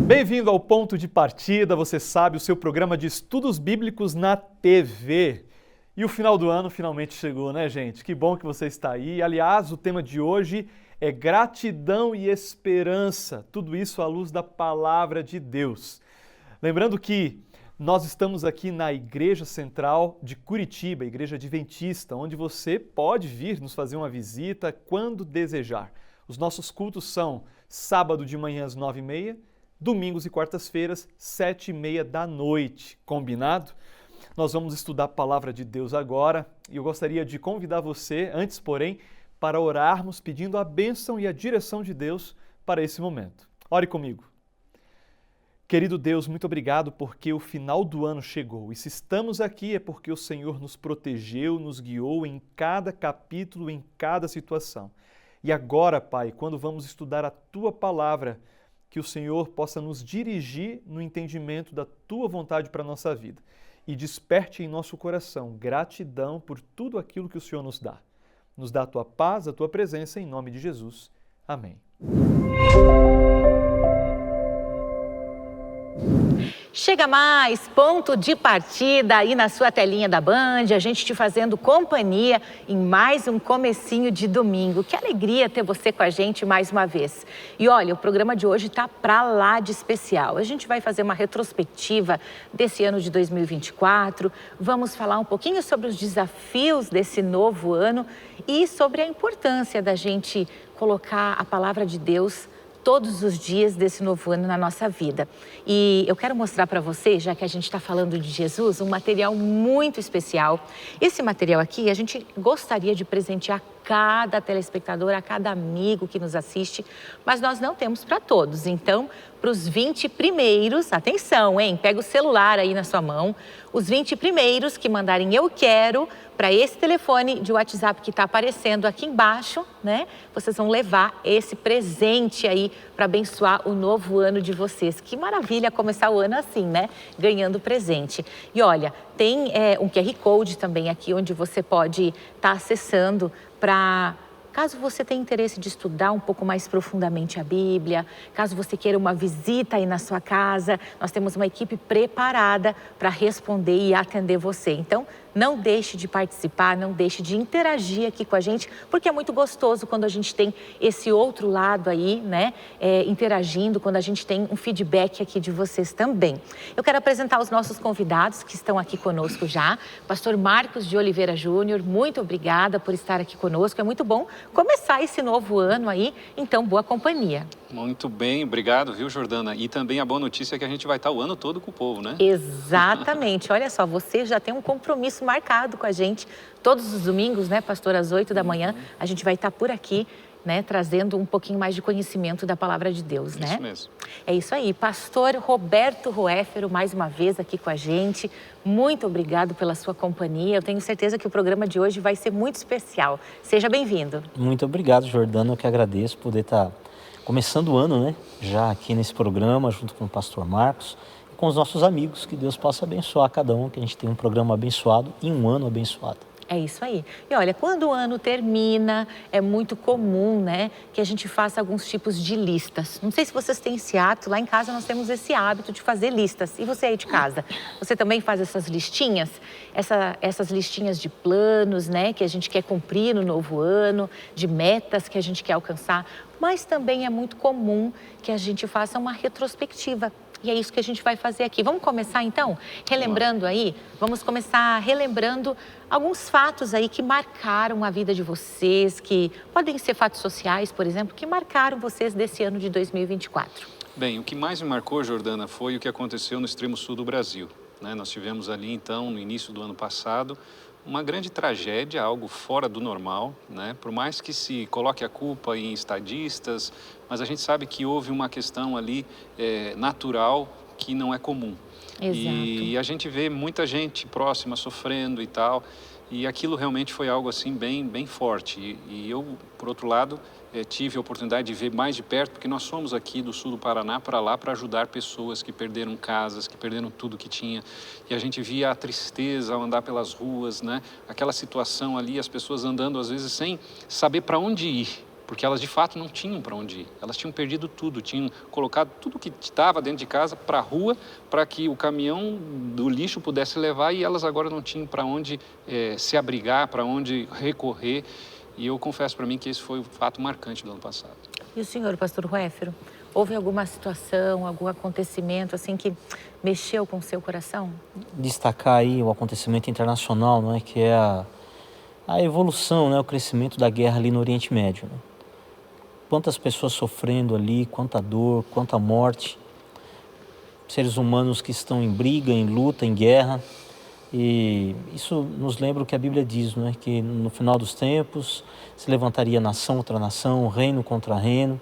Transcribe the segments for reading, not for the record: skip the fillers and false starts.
Bem-vindo ao Ponto de Partida, você sabe, o seu programa de estudos bíblicos na TV. E o final do ano finalmente chegou, né, gente? Que bom que você está aí. Aliás, o tema de hoje é gratidão e esperança, tudo isso à luz da palavra de Deus. Lembrando que nós estamos aqui na Igreja Central de Curitiba, Igreja Adventista, onde você pode vir nos fazer uma visita quando desejar. Os nossos cultos são sábado de manhã às 9h30, domingos e quartas-feiras, 7h30 da noite. Combinado? Nós vamos estudar a Palavra de Deus agora e eu gostaria de convidar você, antes porém, para orarmos pedindo a bênção e a direção de Deus para esse momento. Ore comigo. Querido Deus, muito obrigado porque o final do ano chegou e se estamos aqui é porque o Senhor nos protegeu, nos guiou em cada capítulo, em cada situação. E agora, Pai, quando vamos estudar a Tua Palavra, que o Senhor possa nos dirigir no entendimento da Tua vontade para a nossa vida e desperte em nosso coração gratidão por tudo aquilo que o Senhor nos dá. Nos dá a Tua paz, a Tua presença, em nome de Jesus. Amém. Chega mais, ponto de partida aí na sua telinha da Band, a gente te fazendo companhia em mais um comecinho de domingo. Que alegria ter você com a gente mais uma vez. E olha, o programa de hoje tá pra lá de especial. A gente vai fazer uma retrospectiva desse ano de 2024, vamos falar um pouquinho sobre os desafios desse novo ano e sobre a importância da gente colocar a palavra de Deus todos os dias desse novo ano na nossa vida. E eu quero mostrar para você, já que a gente está falando de Jesus, um material muito especial. Esse material aqui, a gente gostaria de presentear cada telespectador, a cada amigo que nos assiste, mas nós não temos para todos. Então, para os 20 primeiros, atenção, hein? Pega o celular aí na sua mão. Os 20 primeiros que mandarem eu quero para esse telefone de WhatsApp que está aparecendo aqui embaixo, né? Vocês vão levar esse presente aí para abençoar o novo ano de vocês. Que maravilha começar o ano assim, né? Ganhando presente. E olha, tem um QR Code também aqui onde você pode estar acessando para... Caso você tenha interesse de estudar um pouco mais profundamente a Bíblia, caso você queira uma visita aí na sua casa, nós temos uma equipe preparada para responder e atender você. Então, não deixe de participar, não deixe de interagir aqui com a gente, porque é muito gostoso quando a gente tem esse outro lado aí, né, interagindo, quando a gente tem um feedback aqui de vocês também. Eu quero apresentar os nossos convidados que estão aqui conosco já. Pastor Marcos de Oliveira Júnior, muito obrigada por estar aqui conosco. É muito bom começar esse novo ano aí, então boa companhia. Muito bem, obrigado, viu, Jordana? E também a boa notícia é que a gente vai estar o ano todo com o povo, né? Exatamente. Olha só, você já tem um compromisso marcado com a gente todos os domingos, né, pastor, às 8h, a gente vai estar por aqui, né, trazendo um pouquinho mais de conhecimento da palavra de Deus, né? Isso mesmo. É isso aí. Pastor Roberto Roéfero, mais uma vez aqui com a gente. Muito obrigado pela sua companhia. Eu tenho certeza que o programa de hoje vai ser muito especial. Seja bem-vindo. Muito obrigado, Jordana. Eu que agradeço poder estar começando o ano, né? Já aqui nesse programa, junto com o pastor Marcos e com os nossos amigos. Que Deus possa abençoar cada um, que a gente tenha um programa abençoado e um ano abençoado. É isso aí. E olha, quando o ano termina, é muito comum, né, que a gente faça alguns tipos de listas. Não sei se vocês têm esse hábito, lá em casa nós temos esse hábito de fazer listas. E você aí de casa, você também faz essas listinhas? Essas listinhas de planos, né, que a gente quer cumprir no novo ano, de metas que a gente quer alcançar. Mas também é muito comum que a gente faça uma retrospectiva. E é isso que a gente vai fazer aqui. Vamos começar então? Relembrando aí, vamos começar relembrando alguns fatos aí que marcaram a vida de vocês, que podem ser fatos sociais, por exemplo, que marcaram vocês desse ano de 2024. Bem, o que mais me marcou, Jordana, foi o que aconteceu no extremo sul do Brasil, né? Nós tivemos ali, então, no início do ano passado, uma grande tragédia, algo fora do normal, né? Por mais que se coloque a culpa em estadistas, mas a gente sabe que houve uma questão ali natural que não é comum. Exato. E a gente vê muita gente próxima sofrendo e tal, e aquilo realmente foi algo assim bem forte. E eu, por outro lado, tive a oportunidade de ver mais de perto, porque nós fomos aqui do sul do Paraná para lá para ajudar pessoas que perderam casas, que perderam tudo que tinha. E a gente via a tristeza ao andar pelas ruas, né? Aquela situação ali, as pessoas andando às vezes sem saber para onde ir. porque elas de fato não tinham para onde ir. Elas tinham perdido tudo, tinham colocado tudo que estava dentro de casa para a rua, para que o caminhão do lixo pudesse levar, e elas agora não tinham para onde se abrigar, para onde recorrer. E eu confesso para mim que esse foi o fato marcante do ano passado. E o senhor, pastor Ruéfero, houve alguma situação, algum acontecimento assim que mexeu com o seu coração? Destacar aí o acontecimento internacional, não é, que é a evolução, né, o crescimento da guerra ali no Oriente Médio, né? Quantas pessoas sofrendo ali, quanta dor, quanta morte, seres humanos que estão em briga, em luta, em guerra. E isso nos lembra o que a Bíblia diz, não é? Que no final dos tempos se levantaria nação contra nação, reino contra reino.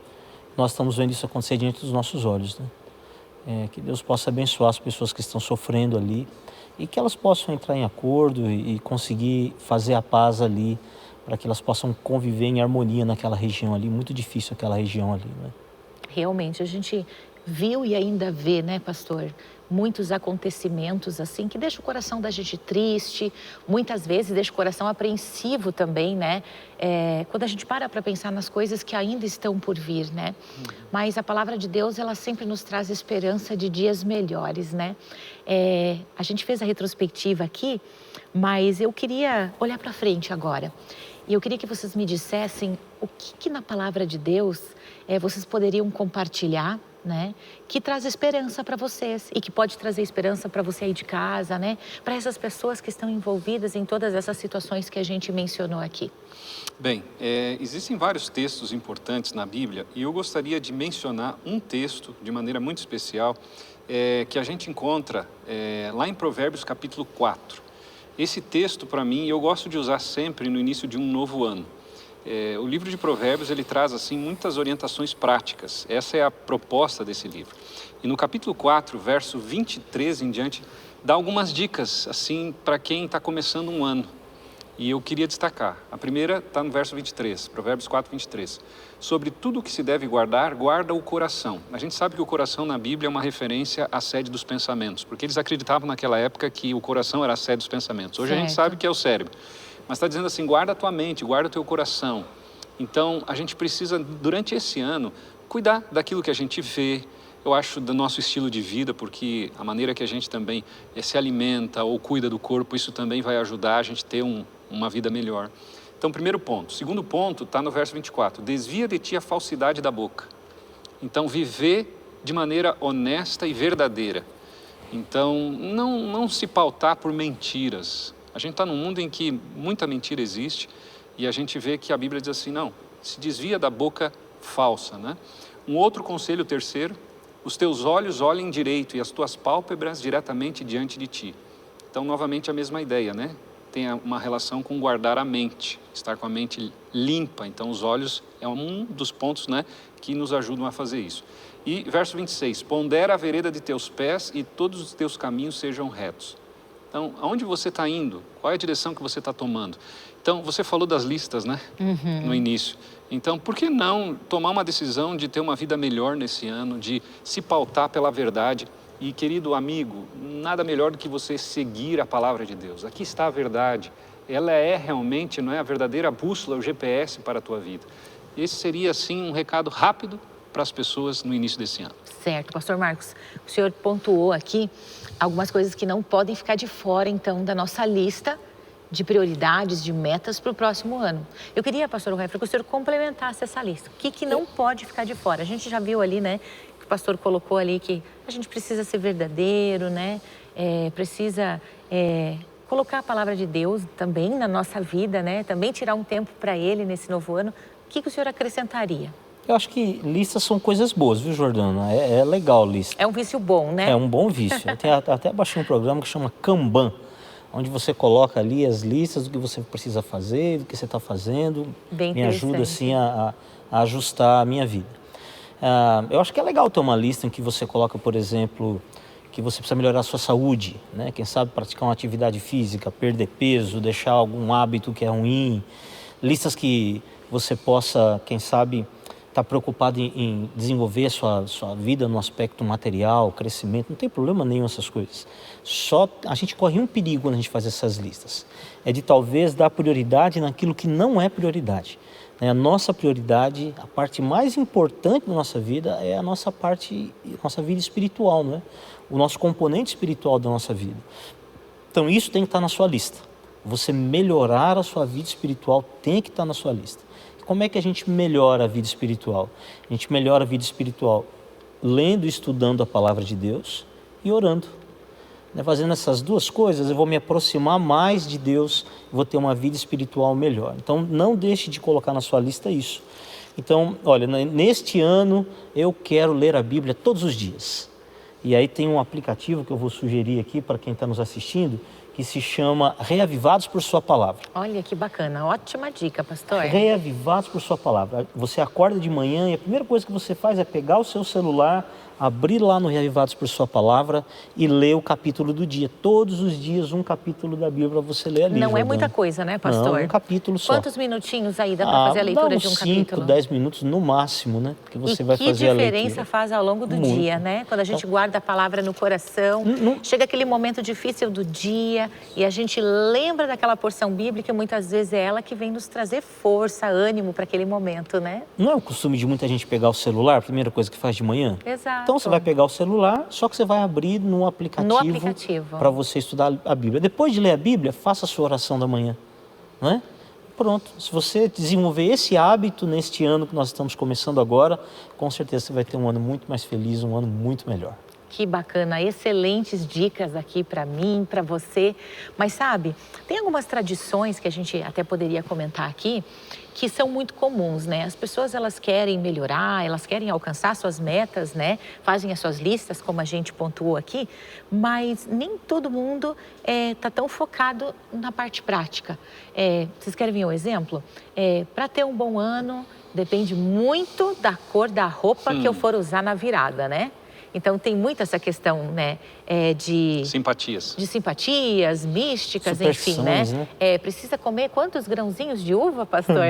Nós estamos vendo isso acontecer diante dos nossos olhos, né? Que Deus possa abençoar as pessoas que estão sofrendo ali e que elas possam entrar em acordo e conseguir fazer a paz ali, para que elas possam conviver em harmonia naquela região ali, muito difícil aquela região ali, né? Realmente, a gente viu e ainda vê, né, pastor, muitos acontecimentos assim que deixam o coração da gente triste, muitas vezes deixa o coração apreensivo também, né? Quando a gente para pensar nas coisas que ainda estão por vir, né? Mas a palavra de Deus, ela sempre nos traz esperança de dias melhores, né? A gente fez a retrospectiva aqui, mas eu queria olhar para frente agora. E eu queria que vocês me dissessem o que na palavra de Deus vocês poderiam compartilhar, né? Que traz esperança para vocês e que pode trazer esperança para você aí de casa, né? Para essas pessoas que estão envolvidas em todas essas situações que a gente mencionou aqui. Bem, existem vários textos importantes na Bíblia e eu gostaria de mencionar um texto de maneira muito especial que a gente encontra lá em Provérbios capítulo 4. Esse texto, para mim, eu gosto de usar sempre no início de um novo ano. O livro de Provérbios, ele traz assim muitas orientações práticas. Essa é a proposta desse livro. E no capítulo 4, verso 23 em diante, dá algumas dicas assim para quem está começando um ano. E eu queria destacar. A primeira está no verso 23, Provérbios 4, 23. Sobre tudo que se deve guardar, guarda o coração. A gente sabe que o coração na Bíblia é uma referência à sede dos pensamentos, porque eles acreditavam naquela época que o coração era a sede dos pensamentos. Hoje a gente sabe que é o cérebro. Mas está dizendo assim, guarda a tua mente, guarda o teu coração. Então, a gente precisa, durante esse ano, cuidar daquilo que a gente vê, eu acho, do nosso estilo de vida, porque a maneira que a gente também se alimenta ou cuida do corpo, isso também vai ajudar a gente ter uma vida melhor. Então, primeiro ponto. Segundo ponto está no verso 24. Desvia de ti a falsidade da boca. Então, viver de maneira honesta e verdadeira. Então, não se pautar por mentiras. A gente está num mundo em que muita mentira existe e a gente vê que a Bíblia diz assim, não, se desvia da boca falsa, né? Um outro conselho, terceiro, os teus olhos olhem direito e as tuas pálpebras diretamente diante de ti. Então, novamente, a mesma ideia, né? Tem uma relação com guardar a mente, estar com a mente limpa. Então, os olhos é um dos pontos, né, que nos ajudam a fazer isso. E verso 26, pondera a vereda de teus pés e todos os teus caminhos sejam retos. Então, aonde você está indo? Qual é a direção que você está tomando? Então, você falou das listas, né? No início. Então, por que não tomar uma decisão de ter uma vida melhor nesse ano, de se pautar pela verdade? E, querido amigo, nada melhor do que você seguir a palavra de Deus. Aqui está a verdade. Ela é realmente, não é, a verdadeira bússola, o GPS para a tua vida. Esse seria, assim, um recado rápido para as pessoas no início desse ano. Certo, pastor Marcos, o senhor pontuou aqui algumas coisas que não podem ficar de fora, então, da nossa lista de prioridades, de metas para o próximo ano. Eu queria, pastor Ruéfero, que o senhor complementasse essa lista. O que não pode ficar de fora? A gente já viu ali, né, que o pastor colocou ali que a gente precisa ser verdadeiro, né, precisa colocar a palavra de Deus também na nossa vida, né, também tirar um tempo para Ele nesse novo ano. O que o senhor acrescentaria? Eu acho que listas são coisas boas, viu, Jordana? É legal lista. É um vício bom, né? É um bom vício. Eu até baixei um programa que chama Kanban, onde você coloca ali as listas do que você precisa fazer, do que você está fazendo. Bem me ajuda, assim, a ajustar a minha vida. Eu acho que é legal ter uma lista em que você coloca, por exemplo, que você precisa melhorar a sua saúde, né? Quem sabe praticar uma atividade física, perder peso, deixar algum hábito que é ruim. Listas que você possa, quem sabe, estar preocupado em desenvolver a sua vida no aspecto material, crescimento, não tem problema nenhum essas coisas. Só a gente corre um perigo quando a gente faz essas listas. É de talvez dar prioridade naquilo que não é prioridade. né? A nossa prioridade, a parte mais importante da nossa vida é a nossa vida espiritual, não é? O nosso componente espiritual da nossa vida. Então isso tem que estar na sua lista. Você melhorar a sua vida espiritual tem que estar na sua lista. Como é que a gente melhora a vida espiritual? A gente melhora a vida espiritual lendo e estudando a palavra de Deus e orando. Fazendo essas duas coisas, eu vou me aproximar mais de Deus, vou ter uma vida espiritual melhor. Então, não deixe de colocar na sua lista isso. Então, olha, neste ano eu quero ler a Bíblia todos os dias. E aí tem um aplicativo que eu vou sugerir aqui para quem está nos assistindo, que se chama Reavivados por Sua Palavra. Olha que bacana, ótima dica, pastor. Reavivados por Sua Palavra. Você acorda de manhã e a primeira coisa que você faz é pegar o seu celular, abrir lá no Reavivados por Sua Palavra e ler o capítulo do dia. Todos os dias um capítulo da Bíblia para você ler ali. Não é muita coisa, né, pastor? Não, um capítulo só. Quantos minutinhos aí dá para fazer a leitura de um capítulo? 5, 10 minutos no máximo, né? Que você vai fazer a leitura. E que diferença faz ao longo do dia, né? Quando a gente guarda a palavra no coração, chega aquele momento difícil do dia e a gente lembra daquela porção bíblica e muitas vezes é ela que vem nos trazer força, ânimo para aquele momento, né? Não é o costume de muita gente pegar o celular, a primeira coisa que faz de manhã? Exato. Então você vai pegar o celular, só que você vai abrir no aplicativo para você estudar a Bíblia. Depois de ler a Bíblia, faça a sua oração da manhã, não é? Pronto, se você desenvolver esse hábito neste ano que nós estamos começando agora, com certeza você vai ter um ano muito mais feliz, um ano muito melhor. Que bacana, excelentes dicas aqui para mim, para você. Mas sabe, tem algumas tradições que a gente até poderia comentar aqui, que são muito comuns, né? As pessoas, elas querem melhorar, elas querem alcançar suas metas, né? Fazem as suas listas, como a gente pontuou aqui, mas nem todo mundo tá tão focado na parte prática. Vocês querem ver um exemplo? Para ter um bom ano, depende muito da cor da roupa que eu for usar na virada, né? Então, tem muito essa questão, né, de simpatias, místicas, enfim, né? Precisa comer quantos grãozinhos de uva, pastor?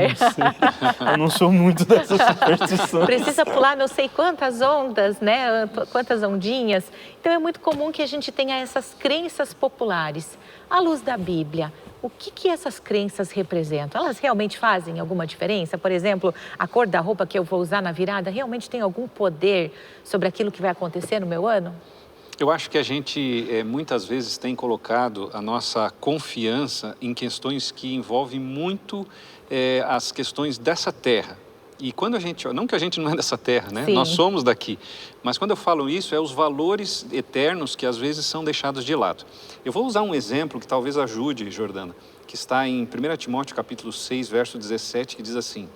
Eu não sou muito dessas superstições. Precisa pular não sei quantas ondas, né? Quantas ondinhas. Então, é muito comum que a gente tenha essas crenças populares. À luz da Bíblia, o que essas crenças representam? Elas realmente fazem alguma diferença? Por exemplo, a cor da roupa que eu vou usar na virada realmente tem algum poder sobre aquilo que vai acontecer no meu ano? Eu acho que a gente muitas vezes tem colocado a nossa confiança em questões que envolvem muito as questões dessa terra. E quando a gente, não que a gente não é dessa terra, né? Sim. Nós somos daqui. Mas quando eu falo isso, é os valores eternos que às vezes são deixados de lado. Eu vou usar um exemplo que talvez ajude, Jordana, que está em 1 Timóteo capítulo 6, verso 17, que diz assim: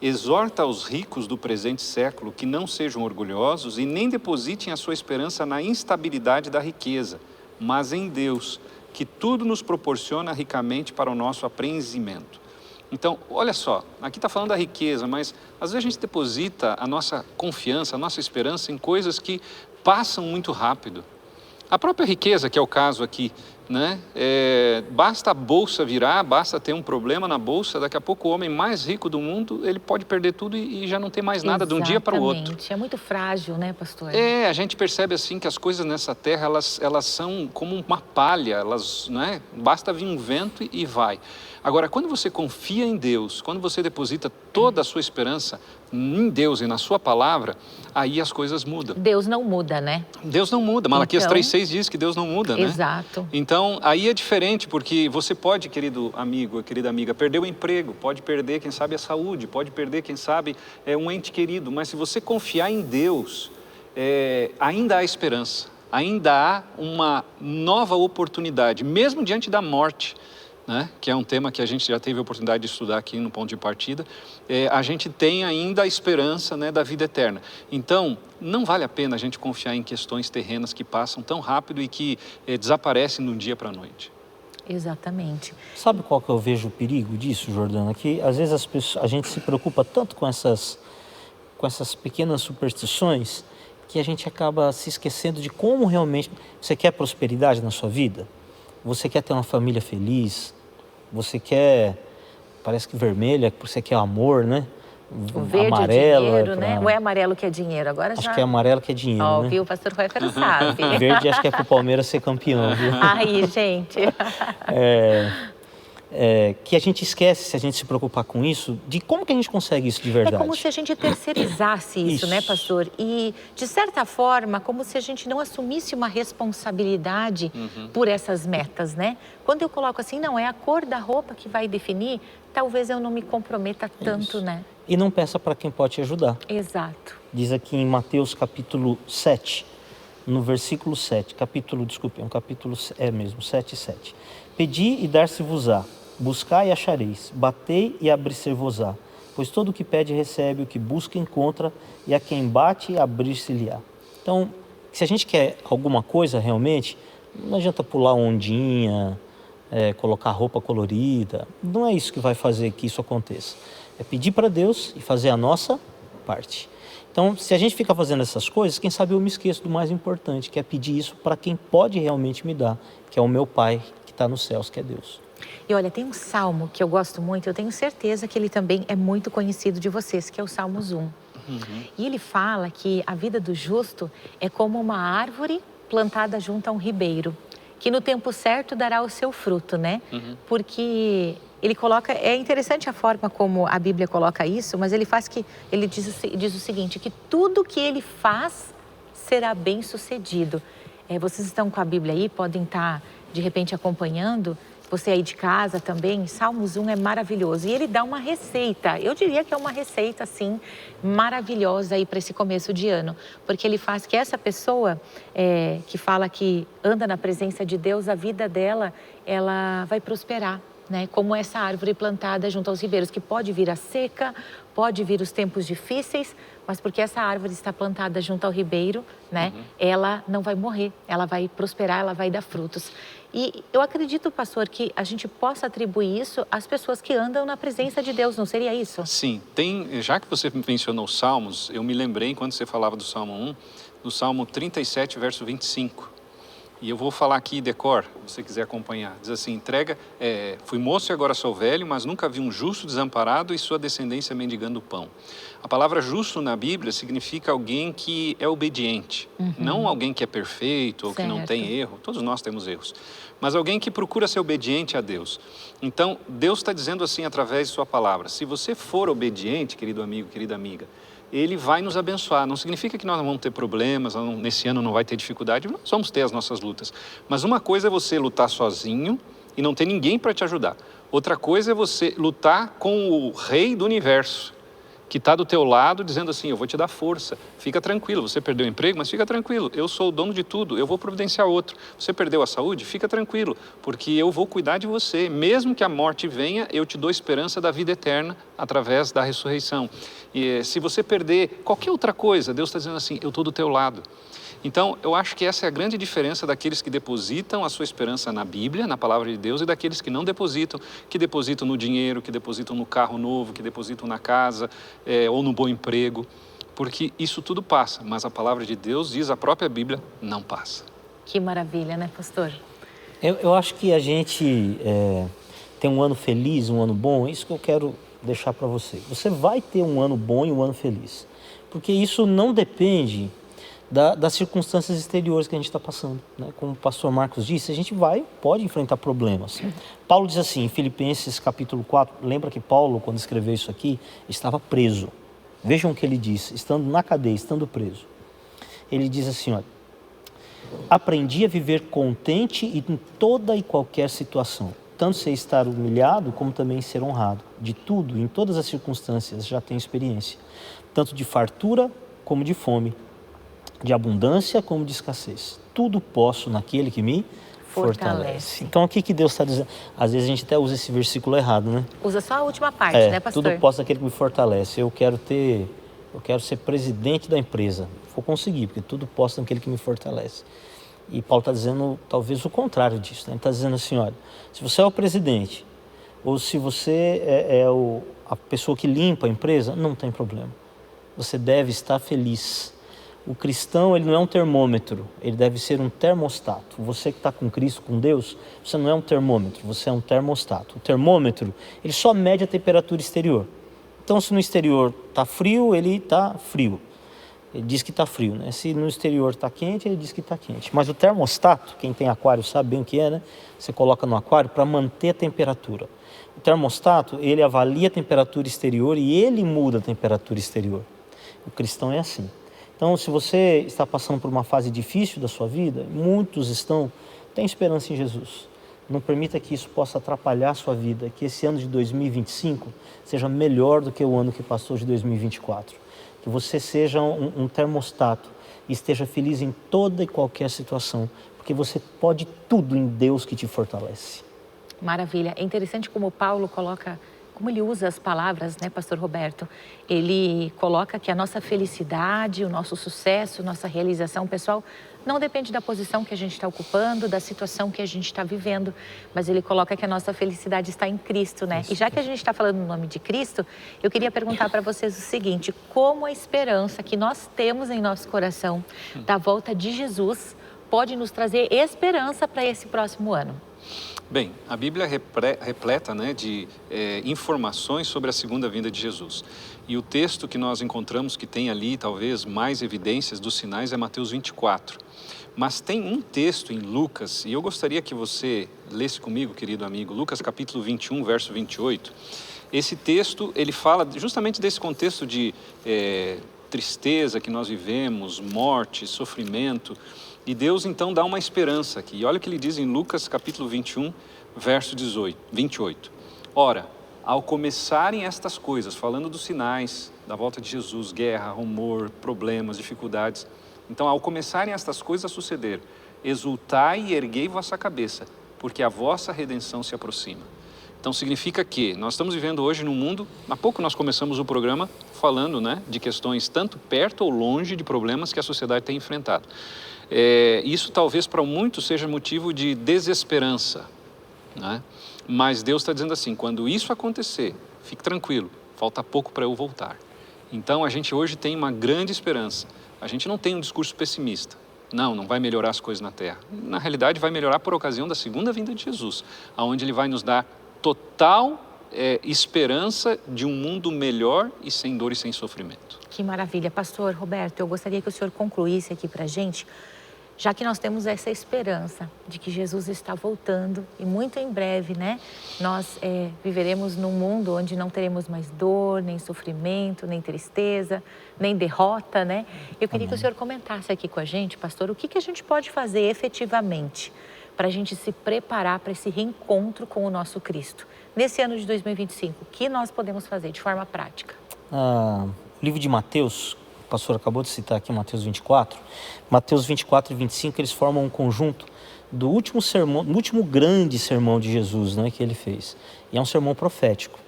exorta aos ricos do presente século que não sejam orgulhosos e nem depositem a sua esperança na instabilidade da riqueza, mas em Deus, que tudo nos proporciona ricamente para o nosso apreendimento. Então, olha só, aqui está falando da riqueza, mas às vezes a gente deposita a nossa confiança, a nossa esperança em coisas que passam muito rápido. A própria riqueza, que é o caso aqui, né? Basta a bolsa virar, basta ter um problema na bolsa, daqui a pouco o homem mais rico do mundo, ele pode perder tudo e já não ter mais nada de um dia para o outro. É muito frágil, né, pastor? A gente percebe assim que as coisas nessa terra, elas são como uma palha, elas, né? Basta vir um vento e vai. Agora, quando você confia em Deus, quando você deposita toda a sua esperança em Deus e na sua palavra, aí as coisas mudam. Deus não muda, né? Deus não muda. Malaquias 3,6 diz que Deus não muda, né? Exato. Então, aí é diferente, porque você pode, querido amigo, querida amiga, perder o emprego, pode perder, quem sabe, a saúde, pode perder, quem sabe, um ente querido, mas se você confiar em Deus, ainda há esperança, ainda há uma nova oportunidade, mesmo diante da morte, né? Que é um tema que a gente já teve a oportunidade de estudar aqui no Ponto de Partida, a gente tem ainda a esperança, né, da vida eterna. Então, não vale a pena a gente confiar em questões terrenas que passam tão rápido e que desaparecem de um dia para a noite. Exatamente. Sabe qual que eu vejo o perigo disso, Jordana? Que às vezes a gente se preocupa tanto com essas pequenas superstições que a gente acaba se esquecendo de como realmente... Você quer prosperidade na sua vida? Você quer ter uma família feliz? Você quer, parece que vermelha, você quer amor, né? O verde amarelo, é dinheiro, né? Ou é amarelo que é dinheiro? Agora acho já... que é amarelo que é dinheiro, né? Viu? O pastor Roéfer sabe. Verde acho que é pro Palmeiras ser campeão, viu? Aí, gente. que a gente esquece, se a gente se preocupar com isso, de como que a gente consegue isso de verdade. É como se a gente terceirizasse isso, né, pastor? E, de certa forma, como se a gente não assumisse uma responsabilidade por essas metas, né? Quando eu coloco assim, não, é a cor da roupa que vai definir, talvez eu não me comprometa tanto, né? E não peça para quem pode te ajudar. Exato. Diz aqui em Mateus capítulo 7, no versículo 7, é mesmo, 7:7. Pedi e dar-se-vos-á, buscai e achareis, batei e abrir-se-vos-á. Pois todo o que pede recebe, o que busca encontra, e a quem bate abrir-se-lhe-á. Então, se a gente quer alguma coisa realmente, não adianta pular ondinha, colocar roupa colorida, não é isso que vai fazer que isso aconteça. É pedir para Deus e fazer a nossa parte. Então, se a gente fica fazendo essas coisas, quem sabe eu me esqueço do mais importante, que é pedir isso para quem pode realmente me dar, que é o meu Pai que está nos céus, que é Deus. E olha, tem um salmo que eu gosto muito, eu tenho certeza que ele também é muito conhecido de vocês, que é o Salmos 1. E ele fala que a vida do justo é como uma árvore plantada junto a um ribeiro, que no tempo certo dará o seu fruto, né? Porque ele coloca, é interessante a forma como a Bíblia coloca isso, mas ele diz o seguinte, que tudo que ele faz será bem sucedido. Vocês estão com a Bíblia aí, podem estar de repente acompanhando, você aí de casa também, Salmos 1 é maravilhoso. E ele dá uma receita, eu diria que é uma receita, assim, maravilhosa aí para esse começo de ano. Porque ele faz que essa pessoa que fala que anda na presença de Deus, a vida dela, ela vai prosperar, né? Como essa árvore plantada junto aos ribeiros, que pode vir a seca, pode vir os tempos difíceis, mas porque essa árvore está plantada junto ao ribeiro, né? Ela não vai morrer, ela vai prosperar, ela vai dar frutos. E eu acredito, pastor, que a gente possa atribuir isso às pessoas que andam na presença de Deus, não seria isso? Sim, já que você mencionou os Salmos, eu me lembrei, enquanto você falava do Salmo 1, do Salmo 37, verso 25. E eu vou falar aqui decor, se você quiser acompanhar. Diz assim, fui moço e agora sou velho, mas nunca vi um justo desamparado e sua descendência mendigando pão. A palavra justo na Bíblia significa alguém que é obediente. Não alguém que é perfeito ou que não tem erro. Todos nós temos erros. Mas alguém que procura ser obediente a Deus. Então, Deus está dizendo assim através de sua palavra. Se você for obediente, querido amigo, querida amiga, Ele vai nos abençoar. Não significa que nós não vamos ter problemas, nesse ano não vai ter dificuldade, nós vamos ter as nossas lutas. Mas uma coisa é você lutar sozinho e não ter ninguém para te ajudar. Outra coisa é você lutar com o rei do universo, que está do teu lado dizendo assim, eu vou te dar força, fica tranquilo, você perdeu o emprego, mas fica tranquilo, eu sou o dono de tudo, eu vou providenciar outro. Você perdeu a saúde? Fica tranquilo, porque eu vou cuidar de você. Mesmo que a morte venha, eu te dou esperança da vida eterna através da ressurreição. E se você perder qualquer outra coisa, Deus está dizendo assim, eu estou do teu lado. Então, eu acho que essa é a grande diferença daqueles que depositam a sua esperança na Bíblia, na palavra de Deus, e daqueles que não depositam, que depositam no dinheiro, que depositam no carro novo, que depositam na casa, ou no bom emprego, porque isso tudo passa, mas a palavra de Deus, diz a própria Bíblia, não passa. Que maravilha, né, pastor? Eu acho que a gente tem um ano feliz, um ano bom, é isso que eu quero deixar para você. Você vai ter um ano bom e um ano feliz, porque isso não depende das circunstâncias exteriores que a gente está passando, né? Como o pastor Marcos disse, a gente pode enfrentar problemas. Paulo diz assim, em Filipenses capítulo 4, lembra que Paulo, quando escreveu isso aqui, estava preso. Vejam o que ele diz, estando na cadeia, estando preso. Ele diz assim, olha, aprendi a viver contente em toda e qualquer situação, tanto sei estar humilhado como também ser honrado. De tudo, em todas as circunstâncias, já tenho experiência, tanto de fartura como de fome, de abundância como de escassez. Tudo posso naquele que me fortalece. Então, o que Deus está dizendo? Às vezes a gente até usa esse versículo errado, né? Usa só a última parte, né, pastor? Tudo posso naquele que me fortalece. Eu quero ser presidente da empresa. Vou conseguir, porque tudo posso naquele que me fortalece. E Paulo está dizendo talvez o contrário disso, né? Ele está dizendo assim, olha, se você é o presidente, ou se você a pessoa que limpa a empresa, não tem problema. Você deve estar feliz. O cristão, ele não é um termômetro, ele deve ser um termostato. Você que está com Cristo, com Deus, você não é um termômetro, você é um termostato. O termômetro, ele só mede a temperatura exterior. Então, se no exterior está frio, ele está frio. ele diz que está frio, né? Se no exterior está quente, ele diz que está quente. Mas o termostato, quem tem aquário sabe bem o que é, né? Você coloca no aquário para manter a temperatura. O termostato, ele avalia a temperatura exterior e ele muda a temperatura exterior. O cristão é assim. Então, se você está passando por uma fase difícil da sua vida, muitos estão, tem esperança em Jesus. Não permita que isso possa atrapalhar a sua vida, que esse ano de 2025 seja melhor do que o ano que passou de 2024. Que você seja um termostato e esteja feliz em toda e qualquer situação, porque você pode tudo em Deus que te fortalece. Maravilha. É interessante como Paulo coloca, como ele usa as palavras, né, pastor Roberto? Ele coloca que a nossa felicidade, o nosso sucesso, nossa realização pessoal não depende da posição que a gente está ocupando, da situação que a gente está vivendo, mas ele coloca que a nossa felicidade está em Cristo, né? E já que a gente está falando no nome de Cristo, eu queria perguntar para vocês o seguinte: como a esperança que nós temos em nosso coração da volta de Jesus pode nos trazer esperança para esse próximo ano? Bem, a Bíblia é repleta, né, de informações sobre a segunda vinda de Jesus. E o texto que nós encontramos que tem ali talvez mais evidências dos sinais é Mateus 24. Mas tem um texto em Lucas, e eu gostaria que você lesse comigo, querido amigo, Lucas capítulo 21, verso 28. Esse texto, ele fala justamente desse contexto de tristeza que nós vivemos, morte, sofrimento. E Deus então dá uma esperança aqui. E olha o que ele diz em Lucas capítulo 21, verso 28. Ora, ao começarem estas coisas, falando dos sinais da volta de Jesus, guerra, rumor, problemas, dificuldades. Então, ao começarem estas coisas a suceder, exultai e erguei vossa cabeça, porque a vossa redenção se aproxima. Então, significa que nós estamos vivendo hoje num mundo, há pouco nós começamos o programa falando, né, de questões tanto perto ou longe de problemas que a sociedade tem enfrentado. Isso talvez para muitos seja motivo de desesperança, né? Mas Deus está dizendo assim: quando isso acontecer, fique tranquilo, falta pouco para eu voltar. Então a gente hoje tem uma grande esperança. A gente não tem um discurso pessimista. Não vai melhorar as coisas na terra. Na realidade vai melhorar por ocasião da segunda vinda de Jesus, onde ele vai nos dar total esperança de um mundo melhor e sem dor e sem sofrimento. Que maravilha. Pastor Roberto, eu gostaria que o senhor concluísse aqui para a gente, já que nós temos essa esperança de que Jesus está voltando e muito em breve, né, nós viveremos num mundo onde não teremos mais dor, nem sofrimento, nem tristeza, nem derrota, né? Eu queria que o senhor comentasse aqui com a gente, pastor, o que a gente pode fazer efetivamente para a gente se preparar para esse reencontro com o nosso Cristo. Nesse ano de 2025, o que nós podemos fazer de forma prática? O livro de Mateus, o pastor acabou de citar aqui, Mateus 24. Mateus 24 e 25, eles formam um conjunto do último sermão, do último grande sermão de Jesus, né, que ele fez. E é um sermão profético.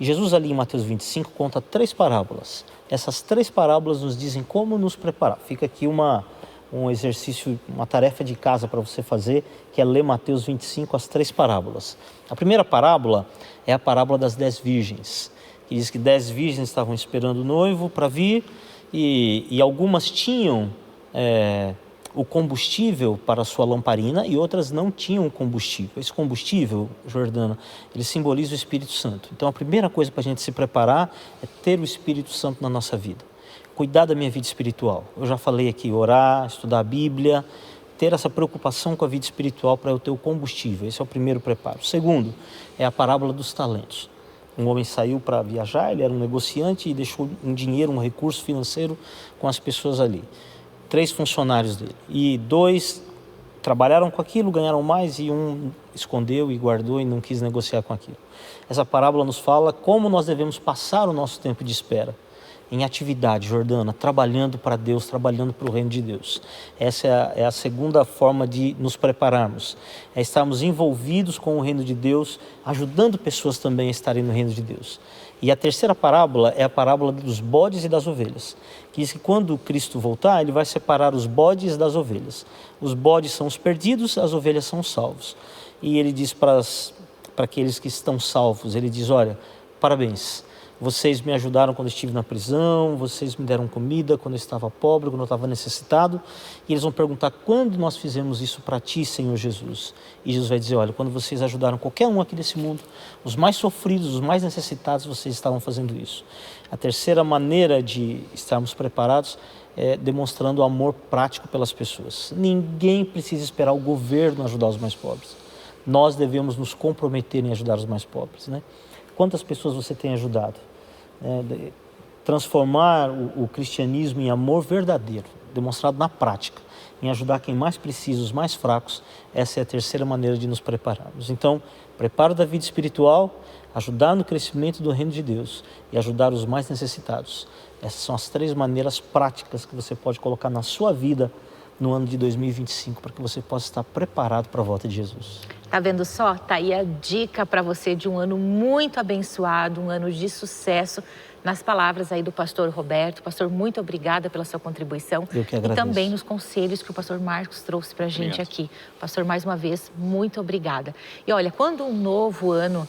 E Jesus ali em Mateus 25 conta 3 parábolas. Essas 3 parábolas nos dizem como nos preparar. Fica aqui um exercício, uma tarefa de casa para você fazer, que é ler Mateus 25, as 3 parábolas. A primeira parábola é a parábola das 10 virgens, que diz que 10 virgens estavam esperando o noivo para vir e algumas tinham o combustível para a sua lamparina e outras não tinham combustível. Esse combustível, Jordana, ele simboliza o Espírito Santo. Então a primeira coisa para a gente se preparar é ter o Espírito Santo na nossa vida. Cuidar da minha vida espiritual. Eu já falei aqui, orar, estudar a Bíblia, ter essa preocupação com a vida espiritual para eu ter o combustível. Esse é o primeiro preparo. O segundo é a parábola dos talentos. Um homem saiu para viajar, ele era um negociante e deixou um dinheiro, um recurso financeiro com as pessoas ali. 3 funcionários dele. E 2 trabalharam com aquilo, ganharam mais e um escondeu e guardou e não quis negociar com aquilo. Essa parábola nos fala como nós devemos passar o nosso tempo de espera. Em atividade, Jordana, trabalhando para Deus, trabalhando para o reino de Deus. Essa é a segunda forma de nos prepararmos. É estarmos envolvidos com o reino de Deus, ajudando pessoas também a estarem no reino de Deus. E a terceira parábola é a parábola dos bodes e das ovelhas, que diz que quando Cristo voltar, ele vai separar os bodes das ovelhas. Os bodes são os perdidos, as ovelhas são os salvos. E ele diz para aqueles que estão salvos, ele diz, olha, parabéns. vocês me ajudaram quando eu estive na prisão, vocês me deram comida quando eu estava pobre, quando eu estava necessitado. E eles vão perguntar, quando nós fizemos isso para ti, Senhor Jesus? E Jesus vai dizer, olha, quando vocês ajudaram qualquer um aqui desse mundo, os mais sofridos, os mais necessitados, vocês estavam fazendo isso. A terceira maneira de estarmos preparados é demonstrando amor prático pelas pessoas. Ninguém precisa esperar o governo ajudar os mais pobres. Nós devemos nos comprometer em ajudar os mais pobres, né? Quantas pessoas você tem ajudado? Transformar o cristianismo em amor verdadeiro, demonstrado na prática, em ajudar quem mais precisa, os mais fracos, essa é a terceira maneira de nos prepararmos. Então, preparo da vida espiritual, ajudar no crescimento do reino de Deus e ajudar os mais necessitados. Essas são as 3 maneiras práticas que você pode colocar na sua vida no ano de 2025, para que você possa estar preparado para a volta de Jesus. Tá vendo só? Tá aí a dica para você de um ano muito abençoado, um ano de sucesso, nas palavras aí do pastor Roberto. Pastor, muito obrigada pela sua contribuição. Eu que agradeço. E também nos conselhos que o pastor Marcos trouxe para a gente aqui. Pastor, mais uma vez, muito obrigada. E olha, quando um novo ano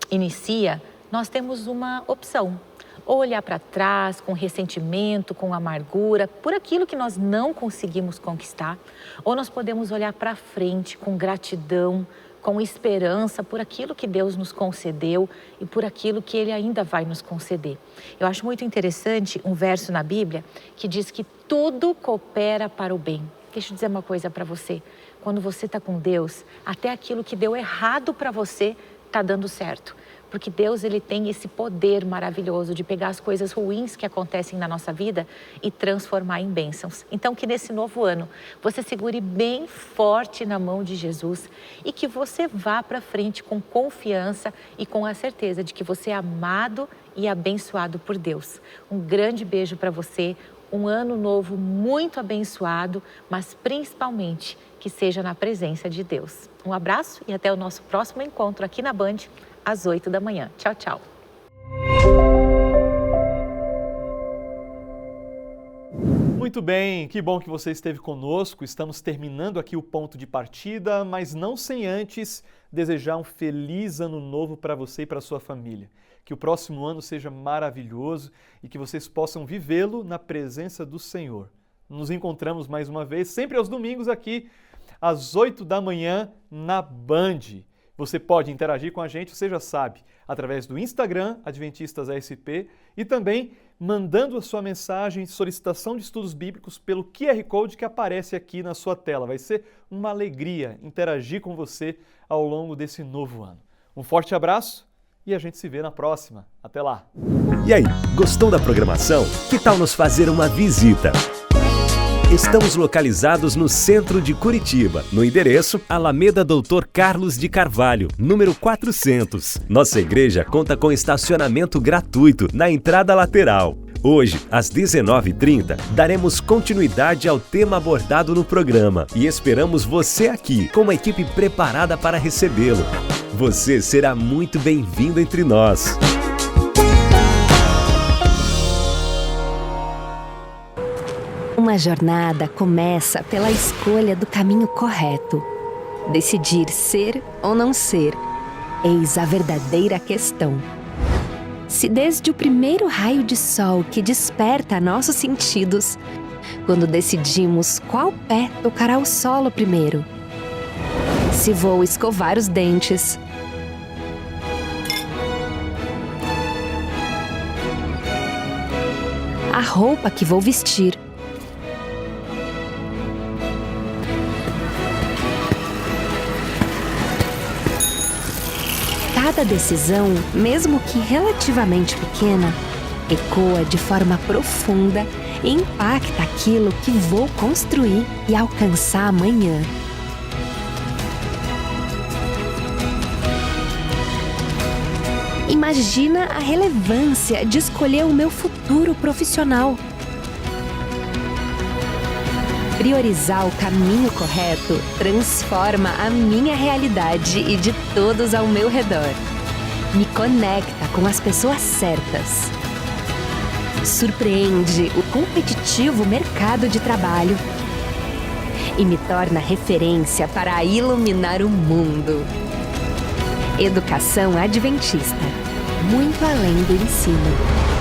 inicia, nós temos uma opção. Ou olhar para trás com ressentimento, com amargura, por aquilo que nós não conseguimos conquistar, ou nós podemos olhar para frente com gratidão, com esperança por aquilo que Deus nos concedeu e por aquilo que Ele ainda vai nos conceder. Eu acho muito interessante um verso na Bíblia que diz que tudo coopera para o bem. Deixa eu dizer uma coisa para você. Quando você está com Deus, até aquilo que deu errado para você está dando certo. Porque Deus, Ele tem esse poder maravilhoso de pegar as coisas ruins que acontecem na nossa vida e transformar em bênçãos. Então, que nesse novo ano, você segure bem forte na mão de Jesus e que você vá para frente com confiança e com a certeza de que você é amado e abençoado por Deus. Um grande beijo para você, um ano novo muito abençoado, mas principalmente que seja na presença de Deus. Um abraço e até o nosso próximo encontro aqui na Band, às 8 da manhã. Tchau, tchau. Muito bem, que bom que você esteve conosco. Estamos terminando aqui o ponto de partida, mas não sem antes desejar um feliz ano novo para você e para a sua família. Que o próximo ano seja maravilhoso e que vocês possam vivê-lo na presença do Senhor. Nos encontramos mais uma vez, sempre aos domingos aqui, às 8 da manhã, na Band. Você pode interagir com a gente, você já sabe, através do Instagram, Adventistas ASP, e também mandando a sua mensagem, solicitação de estudos bíblicos pelo QR Code que aparece aqui na sua tela. Vai ser uma alegria interagir com você ao longo desse novo ano. Um forte abraço e a gente se vê na próxima. Até lá! E aí, gostou da programação? Que tal nos fazer uma visita? Estamos localizados no centro de Curitiba, no endereço Alameda Doutor Carlos de Carvalho, número 400. Nossa igreja conta com estacionamento gratuito na entrada lateral. Hoje, às 19h30, daremos continuidade ao tema abordado no programa e esperamos você aqui, com uma equipe preparada para recebê-lo. Você será muito bem-vindo entre nós. Uma jornada começa pela escolha do caminho correto. Decidir ser ou não ser, eis a verdadeira questão. Se desde o primeiro raio de sol que desperta nossos sentidos, quando decidimos qual pé tocará o solo primeiro, se vou escovar os dentes, a roupa que vou vestir, cada decisão, mesmo que relativamente pequena, ecoa de forma profunda e impacta aquilo que vou construir e alcançar amanhã. Imagina a relevância de escolher o meu futuro profissional. Priorizar o caminho correto transforma a minha realidade e de todos ao meu redor. Me conecta com as pessoas certas. Surpreende o competitivo mercado de trabalho e me torna referência para iluminar o mundo. Educação Adventista. muito além do ensino.